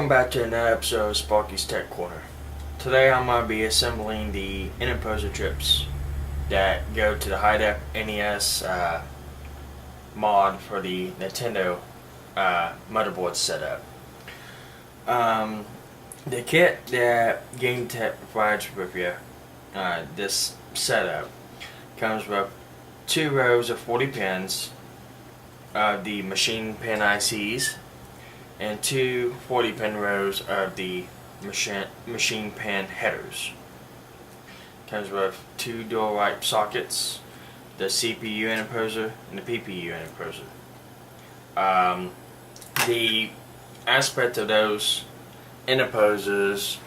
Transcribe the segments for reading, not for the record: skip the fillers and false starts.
Welcome back to another episode of Sparkys Tech Corner. Today I'm going to be assembling the Interposer chips that go to the HI DEF NES mod for the Nintendo motherboard setup. The kit that Game Tech provides with you, this setup, comes with 2 rows of 40 pins of the machine pin ICs and 2 40-pin rows of the machine pin headers. Comes with 2 dual wipe sockets, the CPU interposer and the PPU interposer. The aspect of those interposers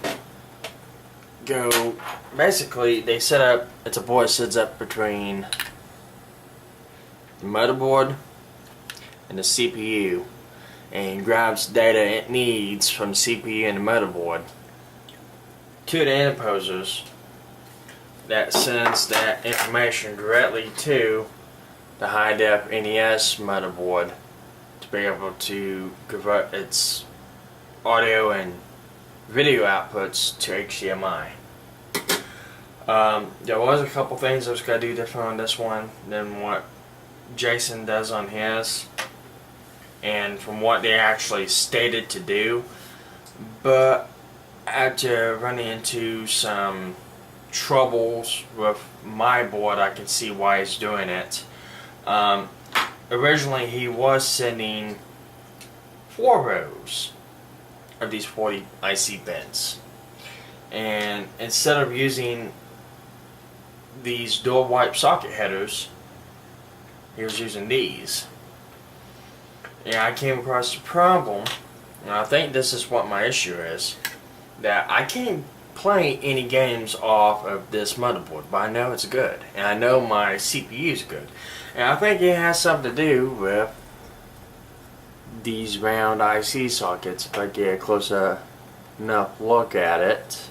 go, basically they set up, it's a board that sits up between the motherboard and the CPU and grabs data it needs from the CPU and the motherboard to the interposers that sends that information directly to the HI DEF NES motherboard to be able to convert its audio and video outputs to HDMI. There was a couple things I was going to do different on this one than what Jason does on his, and from what they actually stated to do, but after running into some troubles with my board, I can see why he's doing it. Originally he was sending 4 rows of these 40 IC pins, and instead of using these dual wipe socket headers, he was using these. And I came across a problem, and I think this is what my issue is, that I can't play any games off of this motherboard, but I know it's good, and I know my CPU is good, and I think it has something to do with these round IC sockets. If I get a close enough look at it,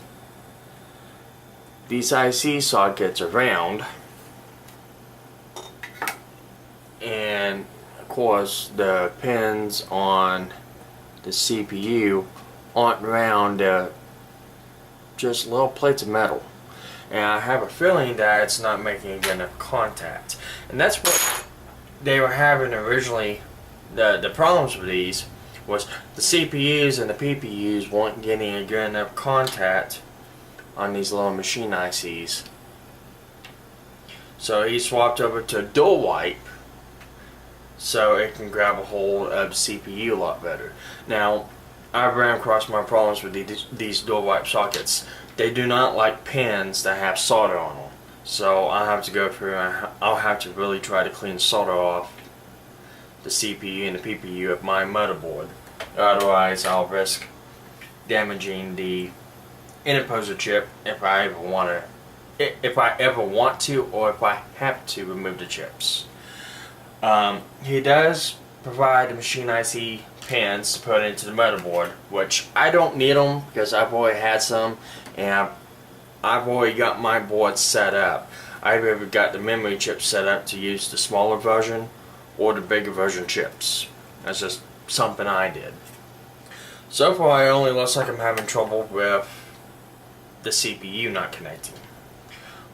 these IC sockets are round, and of course the pins on the CPU aren't round, just little plates of metal, and I have a feeling that it's not making good enough contact, and that's what they were having originally. The problems with these was the CPUs and the PPUs weren't getting a good enough contact on these little machine ICs, so he swapped over to dual wipe so it can grab a hold of the CPU a lot better. Now, I've ran across my problems with these dual wipe sockets. They do not like pins that have solder on them, so I'll have to go through and I'll have to really try to clean solder off the CPU and the PPU of my motherboard. Otherwise, I'll risk damaging the interposer chip if I ever want to, or if I have to remove the chips. He does provide the machine IC pins to put into the motherboard, which I don't need them because I've already had some, and I've already got my board set up. I've either got the memory chip set up to use the smaller version or the bigger version chips. That's just something I did. So far it only looks like I'm having trouble with the CPU not connecting,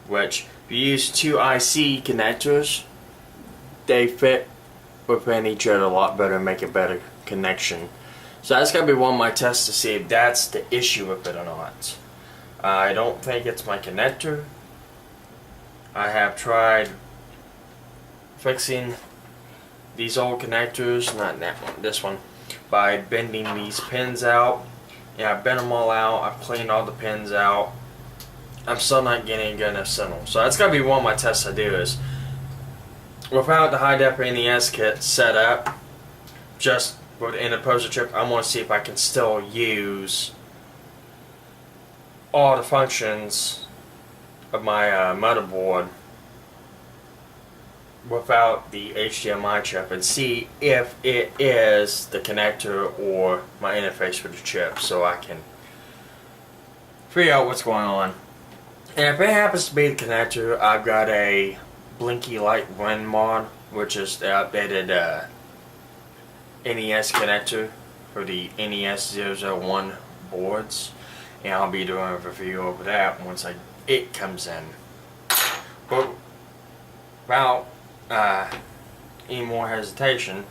which if you use 2 IC connectors, they fit within each other a lot better and make a better connection. So that's going to be one of my tests to see if that's the issue with it or not. I don't think it's my connector. I have tried fixing these old connectors, not that one, this one, by bending these pins out. Yeah, I've bent them all out, I've cleaned all the pins out. I'm still not getting a good enough signal. So that's going to be one of my tests I do, is without the HI DEF NES kit set up, just with the interposer chip, I want to see if I can still use all the functions of my motherboard without the HDMI chip, and see if it is the connector or my interface for the chip, so I can figure out what's going on. And if it happens to be the connector, I've got a Blinky Light Wind mod, which is the updated NES connector for the NES 001 boards, and I'll be doing a review over that once it comes in. But without any more hesitation,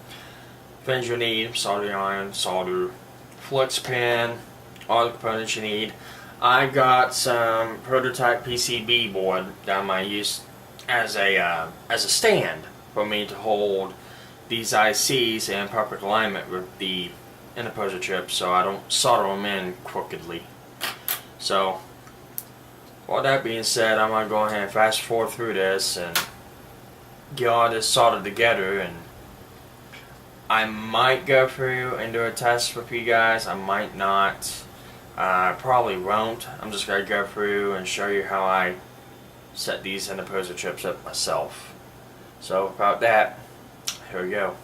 things you need: soldering iron, solder, flux pen, all the components you need. I got some prototype PCB board that I might use as a stand for me to hold these ICs in perfect alignment with the interposer chips, so I don't solder them in crookedly. So, with that being said, I'm going to go ahead and fast forward through this and get all this soldered together, and I might go through and do a test with you guys. I might not. I probably won't. I'm just going to go through and show you how I set these interposer chips up myself. So without that, here we go.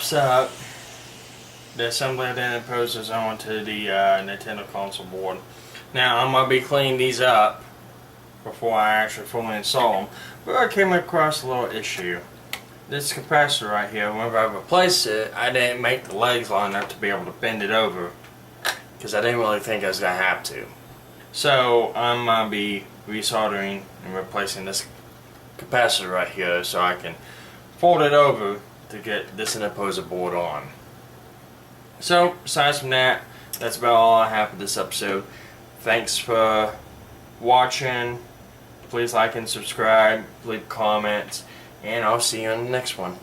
wraps up the assembly of the interposers onto the Nintendo console board. Now I'm going to be cleaning these up before I actually fully install them, but I came across a little issue. This capacitor right here, whenever I replaced it, I didn't make the legs long enough to be able to bend it over, because I didn't really think I was going to have to. So I'm going to be resoldering and replacing this capacitor right here so I can fold it over to get this interposer board on. So aside from that, that's about all I have for this episode. Thanks for watching. Please like and subscribe, leave comments, and I'll see you in the next one.